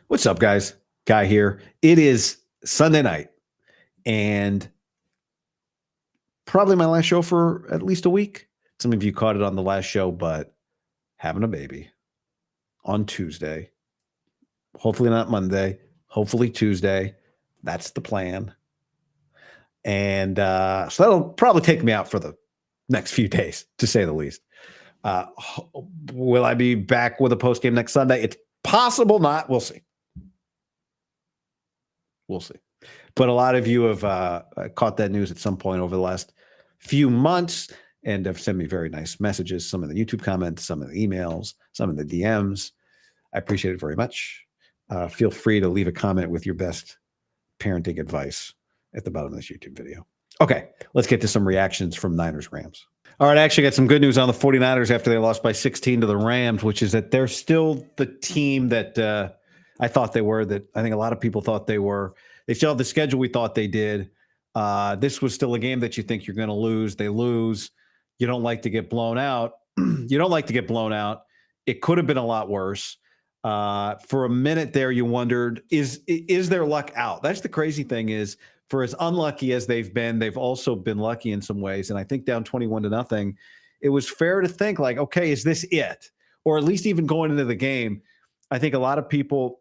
What's up, guys? Guy here. It is Sunday night and probably my last show for at least a week. Some of you caught it on the last show, but having a baby on Tuesday. Hopefully not Monday. Hopefully Tuesday. That's the plan. And so that'll probably take me out for the next few days, to say the least. Will I be back with a post game next Sunday? It's possible not. We'll see. We'll see. But a lot of you have caught that news at some point over the last few months and have sent me very nice messages, some of the YouTube comments, some of the emails, some of the DMs. I appreciate it very much. Feel free to leave a comment with your best parenting advice at the bottom of this YouTube video. Okay, let's get to some reactions from Niners Rams. All right, I actually got some good news on the 49ers after they lost by 16 to the Rams, which is that they're still the team that I thought they were, that I think a lot of people thought they were. They still have the schedule we thought they did. This was still a game that you think you're going to lose. They lose. You don't like to get blown out. You don't like to get blown out. It could have been a lot worse. For a minute there, you wondered, is their luck out? That's the crazy thing is, for as unlucky as they've been, they've also been lucky in some ways. And I think down 21-0, it was fair to think like, okay, is this it? Or at least even going into the game, I think a lot of people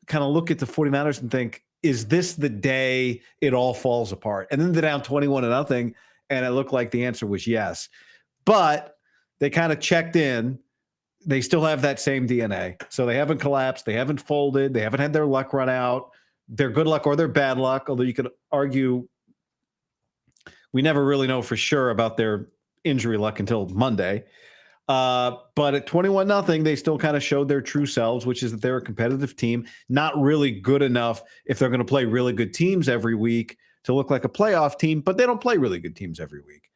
kind of look at the 49ers and think, is this the day it all falls apart? And then they're down 21-0, and it looked like the answer was yes. But they kind of checked in. They still have that same DNA. So they haven't collapsed. They haven't folded. They haven't had their luck run out. Their good luck or their bad luck, although you could argue we never really know for sure about their injury luck until Monday. But at 21-0, they still kind of showed their true selves, which is that they're a competitive team, not really good enough if they're going to play really good teams every week to look like a playoff team, but they don't play really good teams every week.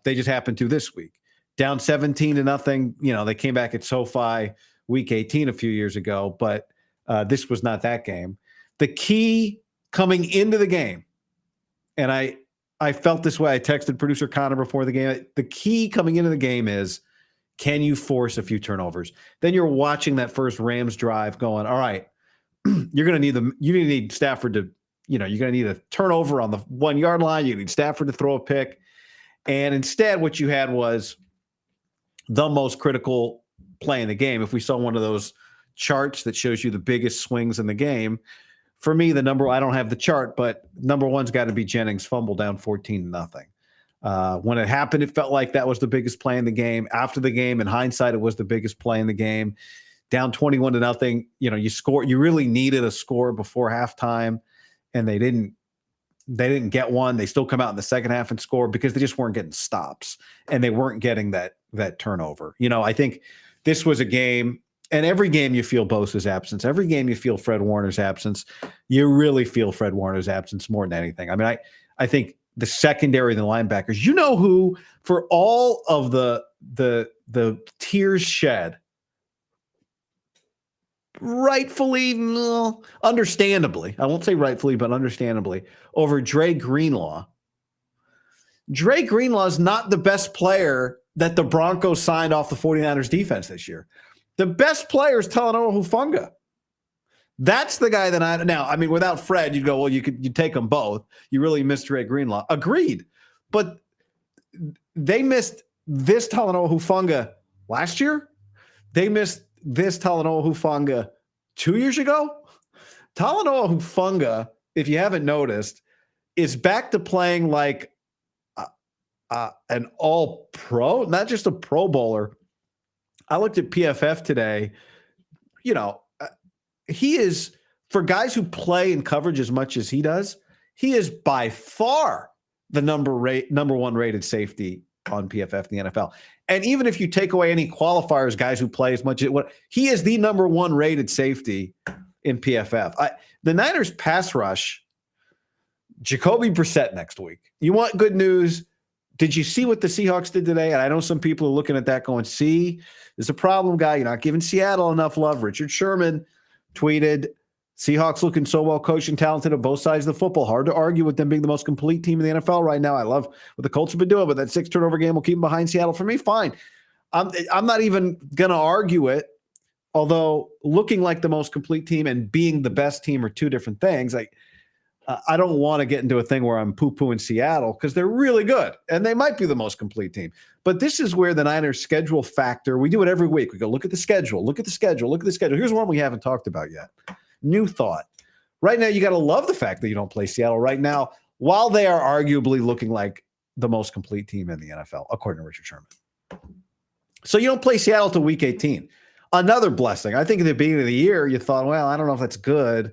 They just happen to this week. Down 17-0, they came back at SoFi week 18 a few years ago, but this was not that game. The key coming into the game, and I felt this way. I texted producer Connor before the game. The key coming into the game is, can you force a few turnovers? Then you're watching that first Rams drive going, all right, you're going to need Stafford to, you're going to need a turnover on the 1 yard line. You need Stafford to throw a pick. And instead what you had was the most critical play in the game. If we saw one of those charts that shows you the biggest swings in the game, for me, I don't have the chart, but number one's got to be Jennings' fumble down 14-0. When it happened, it felt like that was the biggest play in the game. After the game, in hindsight, it was the biggest play in the game. Down 21-0, you really needed a score before halftime, and they didn't get one. They still come out in the second half and score because they just weren't getting stops, and they weren't getting that turnover. I think this was a game. And every game you feel Bosa's absence. Every game you feel Fred Warner's absence. You really feel Fred Warner's absence more than anything. I mean, I think the secondary and the linebackers, who, for all of the tears shed, understandably, I won't say rightfully, but understandably, over Dre Greenlaw. Dre Greenlaw is not the best player that the Broncos signed off the 49ers defense this year. The best player is Talanoa Hufanga. That's the guy that without Fred, you'd go, well, you take them both. You really missed Dre Greenlaw. Agreed. But they missed this Talanoa Hufanga last year. They missed this Talanoa Hufanga 2 years ago. Talanoa Hufanga, if you haven't noticed, is back to playing like an all-pro, not just a Pro Bowler. I looked at PFF today. He is, for guys who play in coverage as much as he does, he is by far the number one rated safety on PFF in the NFL. And even if you take away any qualifiers, guys who play as much as he is the number one rated safety in PFF. The Niners pass rush, Jacoby Brissett next week. You want good news? Did you see what the Seahawks did today? And I know some people are looking at that going, see, there's a problem, guy. You're not giving Seattle enough love. Richard Sherman tweeted, Seahawks looking so well coached and talented on both sides of the football. Hard to argue with them being the most complete team in the NFL right now. I love what the Colts have been doing, but that 6 turnover game will keep them behind Seattle. For me, fine. I'm not even going to argue it. although looking like the most complete team and being the best team are two different things. I don't want to get into a thing where I'm poo-pooing Seattle because they're really good and they might be the most complete team. But this is where the Niners schedule factor. We do it every week. We go look at the schedule, look at the schedule, look at the schedule. Here's one we haven't talked about yet. New thought. Right now, you got to love the fact that you don't play Seattle right now, while they are arguably looking like the most complete team in the NFL, according to Richard Sherman. So you don't play Seattle till week 18. Another blessing. I think at the beginning of the year, you thought, well, I don't know if that's good.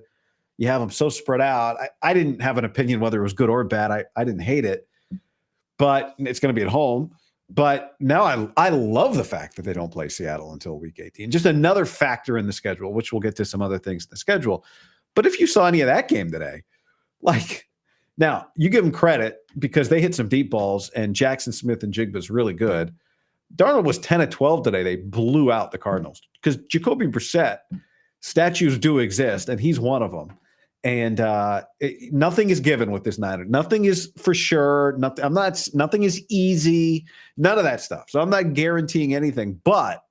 You have them so spread out. I didn't have an opinion whether it was good or bad. I didn't hate it, but it's going to be at home. But now I love the fact that they don't play Seattle until week 18. Just another factor in the schedule, which we'll get to some other things in the schedule. But if you saw any of that game today, now you give them credit because they hit some deep balls and Jackson Smith and Jigba's really good. Darnold was 10 of 12 today. They blew out the Cardinals because Jacoby Brissett, statues do exist, and he's one of them. And nothing is given with this Niner. Nothing is for sure. Nothing is easy. None of that stuff. So I'm not guaranteeing anything. But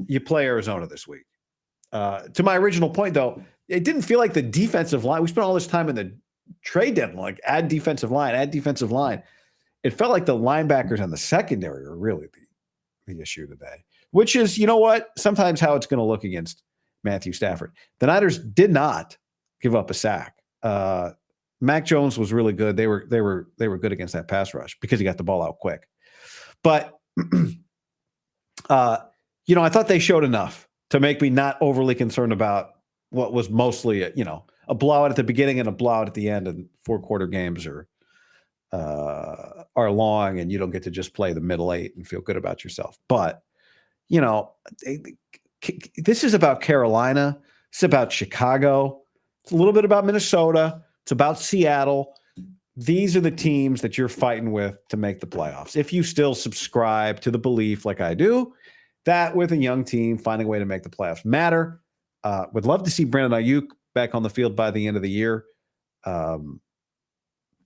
you play Arizona this week. To my original point, though, it didn't feel like the defensive line. We spent all this time in the trade deadline, add defensive line. It felt like the linebackers and the secondary are really the issue today, which is, you know what, sometimes how it's going to look against Matthew Stafford. The Niners did not give up a sack. Mac Jones was really good. They were good against that pass rush because he got the ball out quick. But I thought they showed enough to make me not overly concerned about what was mostly a blowout at the beginning and a blowout at the end. And 4-quarter games are long, and you don't get to just play the middle 8 and feel good about yourself. But this is about Carolina. It's about Chicago. It's a little bit about Minnesota. It's about Seattle. These are the teams that you're fighting with to make the playoffs. If you still subscribe to the belief, like I do, that with a young team, finding a way to make the playoffs matter. Would love to see Brandon Ayuk back on the field by the end of the year.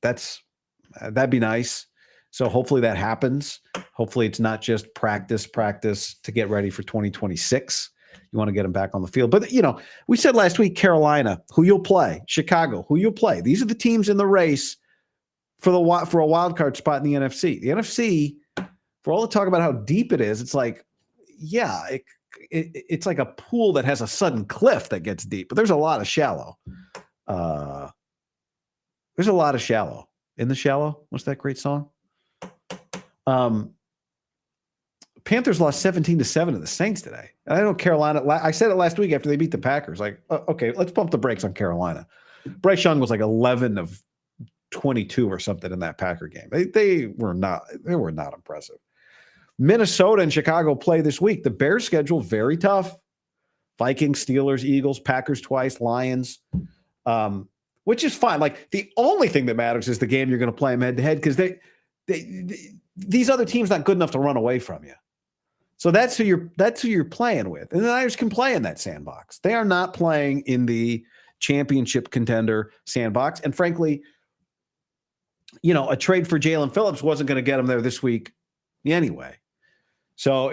That'd be nice. So hopefully that happens. Hopefully it's not just practice to get ready for 2026. You want to get them back on the field. But, we said last week, Carolina, who you'll play, Chicago, who you'll play. These are the teams in the race for a wild card spot in the NFC. The NFC, for all the talk about how deep it is, it's like, yeah, it's like a pool that has a sudden cliff that gets deep, but there's a lot of shallow. There's a lot of shallow. In the Shallow, what's that great song? Panthers lost 17-7 to the Saints today. And I know Carolina, I said it last week after they beat the Packers, okay, let's pump the brakes on Carolina. Bryce Young was 11 of 22 or something in that Packer game. They were not impressive. Minnesota and Chicago play this week. The Bears schedule very tough. Vikings, Steelers, Eagles, Packers twice, Lions. Which is fine. The only thing that matters is the game you're going to play them head to head, because these other teams not good enough to run away from you. So that's who you're playing with, and the Niners can play in that sandbox. They are not playing in the championship contender sandbox, and frankly, a trade for Jalen Phillips wasn't going to get them there this week anyway. So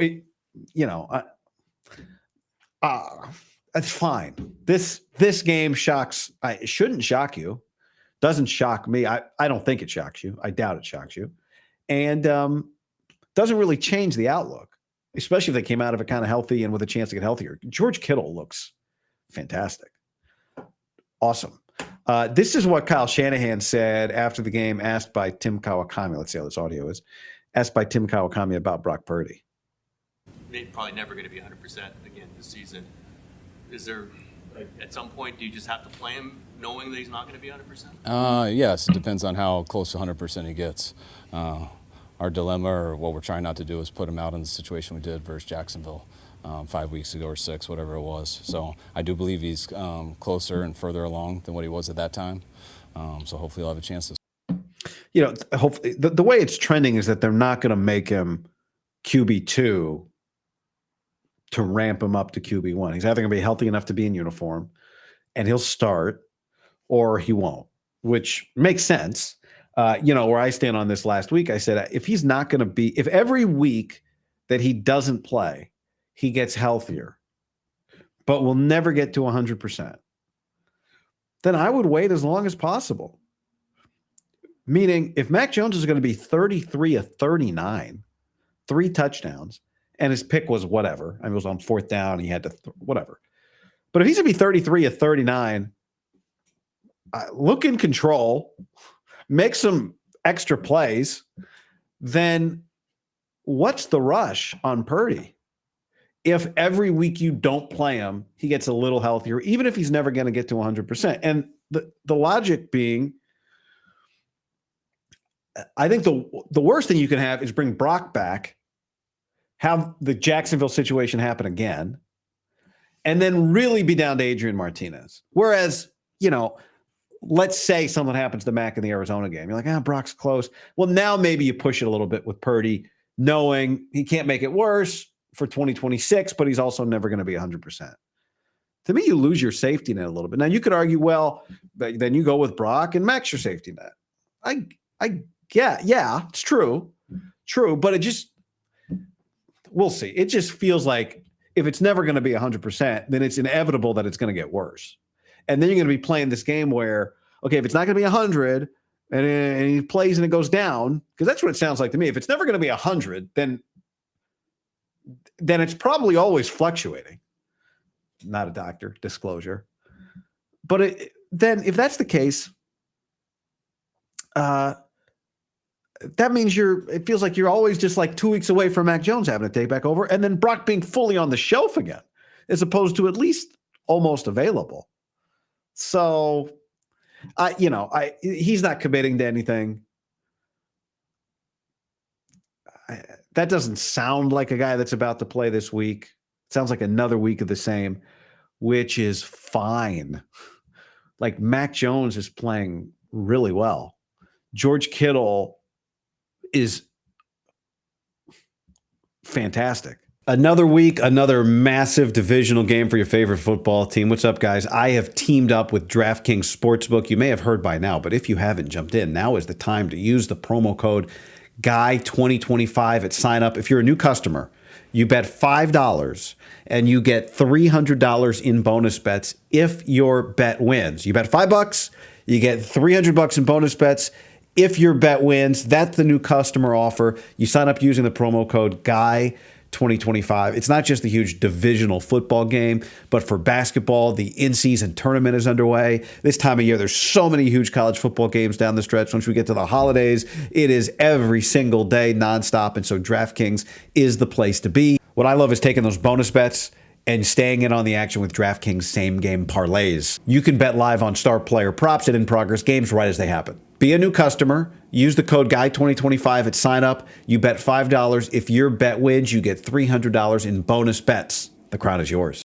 that's fine. This game shocks. It shouldn't shock you. Doesn't shock me. I don't think it shocks you. I doubt it shocks you. And doesn't really change the outlook, especially if they came out of it kind of healthy and with a chance to get healthier. George Kittle looks fantastic. Awesome. This is what Kyle Shanahan said after the game, asked by Tim Kawakami. Let's see how this audio is. Asked by Tim Kawakami about Brock Purdy. They're probably never going to be 100% again this season. Is there, at some point, do you just have to play him knowing that he's not going to be 100%? Yes, it depends on how close to 100% he gets. Our dilemma, or what we're trying not to do, is put him out in the situation we did versus Jacksonville 5 weeks ago or 6, whatever it was. So I do believe he's closer and further along than what he was at that time. So hopefully he'll have a chance to. Hopefully the way it's trending is that they're not going to make him QB2 to ramp him up to QB1. He's either going to be healthy enough to be in uniform and he'll start, or he won't, which makes sense. Where I stand on this last week, I said, if he's not going to be, if every week that he doesn't play, he gets healthier, but will never get to 100%, then I would wait as long as possible. Meaning, if Mac Jones is going to be 33 of 39, 3 touchdowns, and his pick was whatever. I mean, it was on 4th down. He had to whatever. But if he's going to be 33 of 39, look in control, make some extra plays, then what's the rush on Purdy? If every week you don't play him, he gets a little healthier, even if he's never going to get to 100%. And the logic being, I think the worst thing you can have is bring Brock back, have the Jacksonville situation happen again, and then really be down to Adrian Martinez. Whereas, let's say something happens to Mac in the Arizona game. You're like, Brock's close. Well, now maybe you push it a little bit with Purdy, knowing he can't make it worse for 2026, but he's also never going to be 100%. To me, you lose your safety net a little bit. Now, you could argue, well, then you go with Brock and Mac's your safety net. Yeah, it's true, but it just, we'll see. It just feels like if it's never going to be 100%, then it's inevitable that it's going to get worse. And then you're going to be playing this game where, okay, if it's not going to be 100 and he plays and it goes down, because that's what it sounds like to me. If it's never going to be 100, then it's probably always fluctuating. Not a doctor, disclosure. But then if that's the case, that means it feels like you're always just like 2 weeks away from Mac Jones having to take back over, and then Brock being fully on the shelf again, as opposed to at least almost available. So, he's not committing to anything. That doesn't sound like a guy that's about to play this week. It sounds like another week of the same, which is fine. Like, Mac Jones is playing really well. George Kittle is fantastic. Another week, another massive divisional game for your favorite football team. What's up, guys? I have teamed up with DraftKings Sportsbook. You may have heard by now, but if you haven't jumped in, now is the time to use the promo code GUY2025 at sign up. If you're a new customer, you bet $5 and you get $300 in bonus bets if your bet wins. You bet $5, you get $300 in bonus bets if your bet wins. That's the new customer offer. You sign up using the promo code GUY2025. It's not just a huge divisional football game, but for basketball, the in-season tournament is underway. This time of year, there's so many huge college football games down the stretch. Once we get to the holidays, it is every single day nonstop, and so DraftKings is the place to be. What I love is taking those bonus bets and staying in on the action with DraftKings same-game parlays. You can bet live on star player props and in-progress games right as they happen. Be a new customer. Use the code GUY2025 at sign up. You bet $5. If your bet wins, you get $300 in bonus bets. The crown is yours.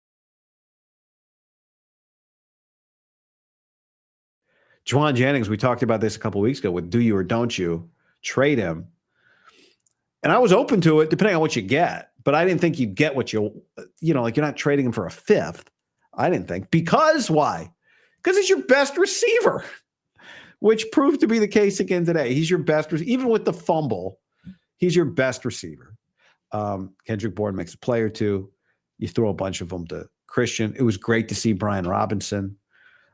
Juwan Jennings, we talked about this a couple weeks ago with do you or don't you trade him. And I was open to it depending on what you get. But I didn't think you'd get what like you're not trading him for a 5th. I didn't think. Because why? Because he's your best receiver, which proved to be the case again today. He's your best, even with the fumble, he's your best receiver. Kendrick Bourne makes a play or two. You throw a bunch of them to Christian. It was great to see Brian Robinson.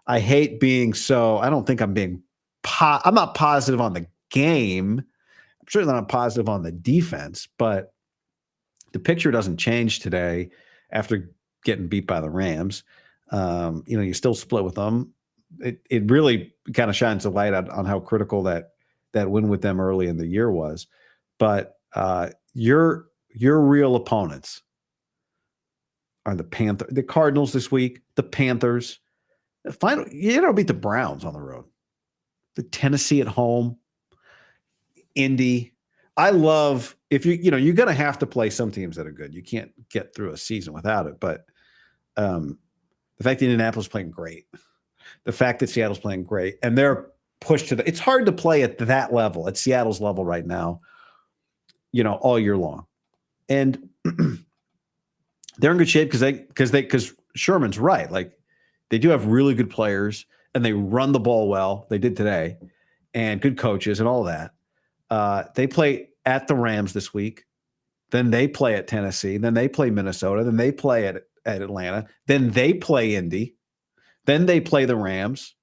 I hate being I don't think I'm being, I'm not positive on the game. I'm certainly not positive on the defense, but the picture doesn't change today after getting beat by the Rams. You still split with them. It really kind of shines a light on how critical that win with them early in the year was. But your real opponents are the Cardinals this week, the Panthers. Beat the Browns on the road, the Tennessee at home, Indy. I love you're going to have to play some teams that are good. You can't get through a season without it. But the fact that Indianapolis is playing great, the fact that Seattle's playing great, and they're pushed to it's hard to play at that level, at Seattle's level right now, all year long. And they're in good shape because Sherman's right. Like, they do have really good players and they run the ball well. They did today, and good coaches and all that. They play at the Rams this week. Then they play at Tennessee. Then they play Minnesota. Then they play at Atlanta. Then they play Indy. Then they play the Rams.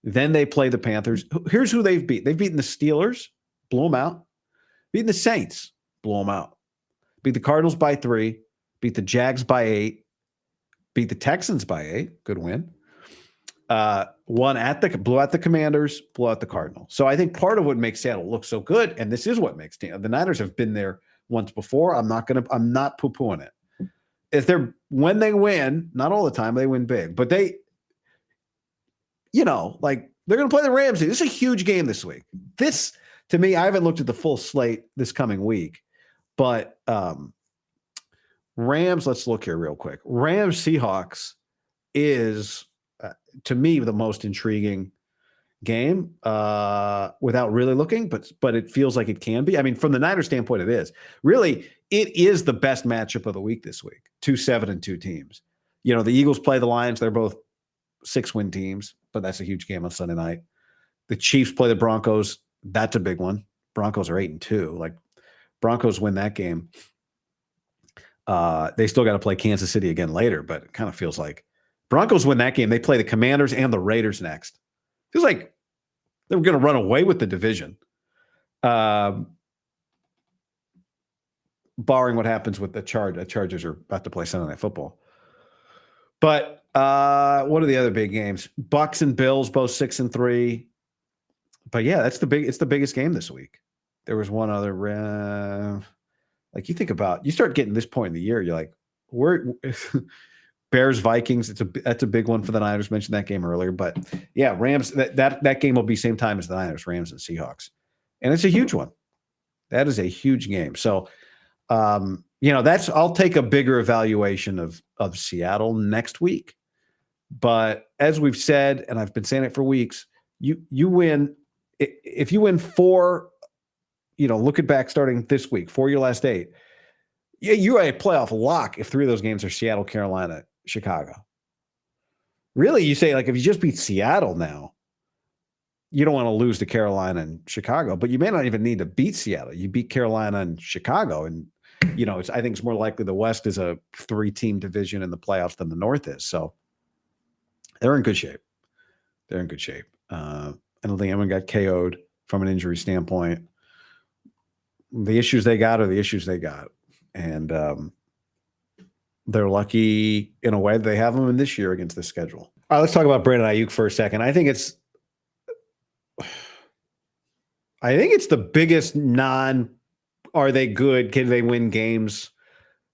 Then they play the Panthers. Here's who they've beat. They've beaten the Steelers, blew them out. Beaten the Saints, blew them out. Beat the Cardinals by 3. Beat the Jags by 8. Beat the Texans by 8. Good win. Blew out the Commanders, blew out the Cardinals. So I think part of what makes Seattle look so good, and this is what makes the Niners have been there once before. I'm not poo-pooing it. When they win, not all the time, they win big, but they're going to play the Rams. This is a huge game this week. This, to me, I haven't looked at the full slate this coming week, but Rams, let's look here real quick. Rams Seahawks is, to me, the most intriguing game without really looking, but it feels like it can be. I mean, from the Niners standpoint, it is. Really, it is the best matchup of the week this week. 2-7-2 teams. The Eagles play the Lions. They're both 6-win teams, but that's a huge game on Sunday night. The Chiefs play the Broncos. That's a big one. Broncos are 8-2. Like, Broncos win that game. They still got to play Kansas City again later, but it kind of feels like Broncos win that game. They play the Commanders and the Raiders next. Feels like they're going to run away with the division. Barring what happens with the Chargers are about to play Sunday Night Football. But what are the other big games? Bucks and Bills, both 6-3. But yeah, it's the biggest game this week. There was one other, you think about, you start getting this point in the year, you're like, Bears, Vikings. That's a big one for the Niners. Mentioned that game earlier, but yeah, Rams. That game will be same time as the Niners, Rams and Seahawks, and it's a huge one. That is a huge game. So, I'll take a bigger evaluation of Seattle next week. But as we've said, and I've been saying it for weeks, you win if you win 4. Looking back, starting this week, 4 your last 8. Yeah, you're a playoff lock if 3 of those games are Seattle, Carolina, Chicago. Really, you say, if you just beat Seattle now, you don't want to lose to Carolina and Chicago, but you may not even need to beat Seattle. You beat Carolina and Chicago, and I think it's more likely the West is a 3-team division in the playoffs than the North is. So they're in good shape. I don't think anyone got KO'd from an injury standpoint. The issues they got are the issues they got. And they're lucky in a way that they have them in this year against the schedule. All right, let's talk about Brandon Ayuk for a second. I think it's the biggest are they good, can they win games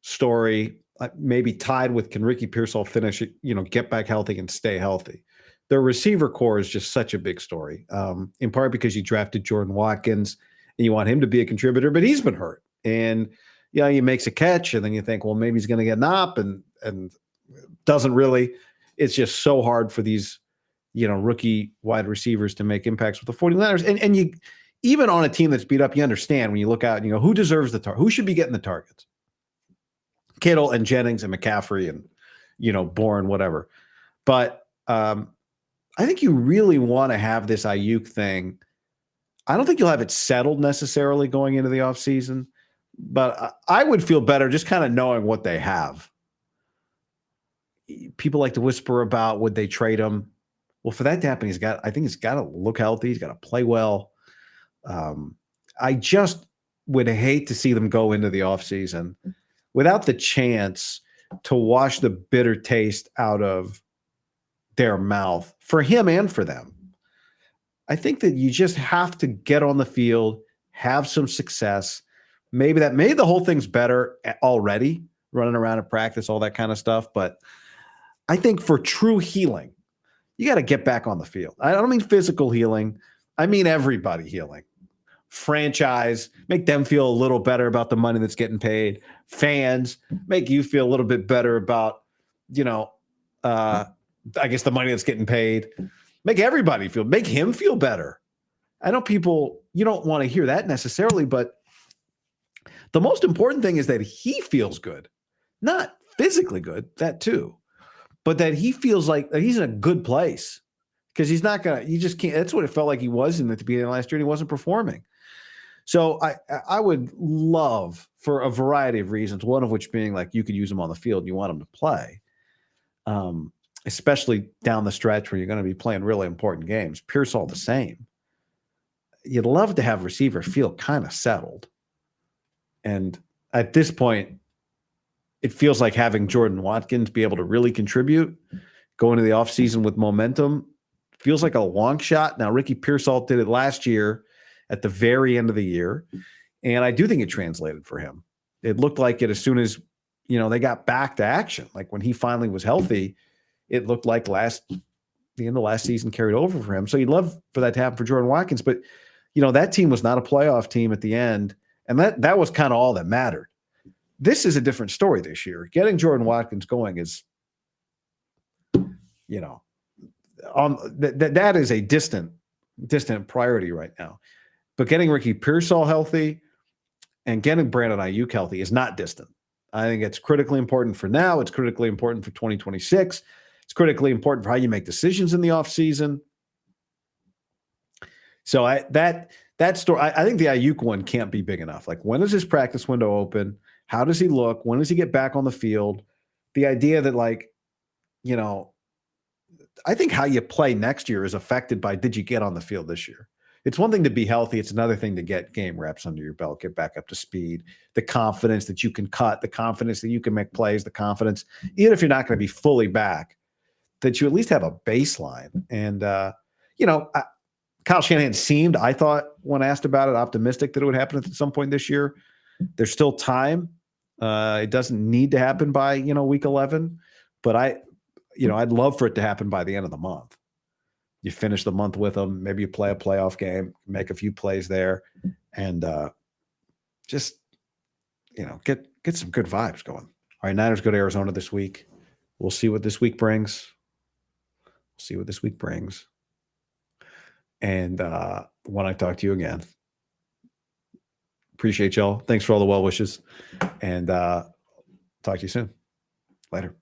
story, maybe tied with can Ricky Pearsall finish it, get back healthy and stay healthy. Their receiver core is just such a big story, in part because you drafted Jordan Watkins and you want him to be a contributor, but he's been hurt. And he makes a catch, and then you think, well, maybe he's going to get an op, and doesn't really. It's just so hard for these, rookie wide receivers to make impacts with the 49ers. And you, even on a team that's beat up, you understand when you look out and you go, who deserves the target? Who should be getting the targets? Kittle and Jennings and McCaffrey and, Bourne, whatever. But I think you really want to have this Ayuk thing. I don't think you'll have it settled necessarily going into the offseason. But I would feel better just kind of knowing what they have. People like to whisper about would they trade him? Well, for that to happen, he's got to look healthy. He's got to play well. I just would hate to see them go into the offseason without the chance to wash the bitter taste out of their mouth for him and for them. I think that you just have to get on the field, have some success. Maybe that made the whole thing's better already, running around in practice, all that kind of stuff. But I think for true healing, you got to get back on the field. I don't mean physical healing. I mean everybody healing. Franchise, make them feel a little better about the money that's getting paid. Fans, make you feel a little bit better about, I guess the money that's getting paid. Make him feel better. I know you don't want to hear that necessarily, but the most important thing is that he feels good, not physically good, that too, but that he feels like he's in a good place because you just can't. That's what it felt like he was in at the beginning of last year. And he wasn't performing. So I would love, for a variety of reasons, one of which being like you could use him on the field, you want him to play, especially down the stretch where you're going to be playing really important games. Pearsall the same. You'd love to have receiver feel kind of settled. And at this point, it feels like having Jordan Watkins be able to really contribute, go into the offseason with momentum, feels like a long shot. Now, Ricky Pearsall did it last year at the very end of the year, and I do think it translated for him. It looked like it as soon as, they got back to action. Like when he finally was healthy, it looked like the end of last season carried over for him. So you'd love for that to happen for Jordan Watkins, but that team was not a playoff team at the end, and that was kind of all that mattered. This is a different story this year. Getting Jordan Watkins going is, that is a distant priority right now. But getting Ricky Pearsall healthy and getting Brandon Ayuk healthy is not distant. I think it's critically important for now. It's critically important for 2026. It's critically important for how you make decisions in the offseason. So that story, I think the Ayuk one can't be big enough. Like, when does his practice window open? How does he look? When does he get back on the field? The idea that, I think how you play next year is affected by, did you get on the field this year? It's one thing to be healthy. It's another thing to get game reps under your belt, get back up to speed, the confidence that you can cut, the confidence that you can make plays, the confidence, even if you're not going to be fully back, that you at least have a baseline. And, Kyle Shanahan seemed, I thought, when asked about it, optimistic that it would happen at some point this year. There's still time. It doesn't need to happen by, week 11, but I'd love for it to happen by the end of the month. You finish the month with them. Maybe you play a playoff game, make a few plays there, and just, get some good vibes going. All right, Niners go to Arizona this week. We'll see what this week brings. And when I talk to you again, appreciate y'all. Thanks for all the well wishes, and talk to you soon. Later.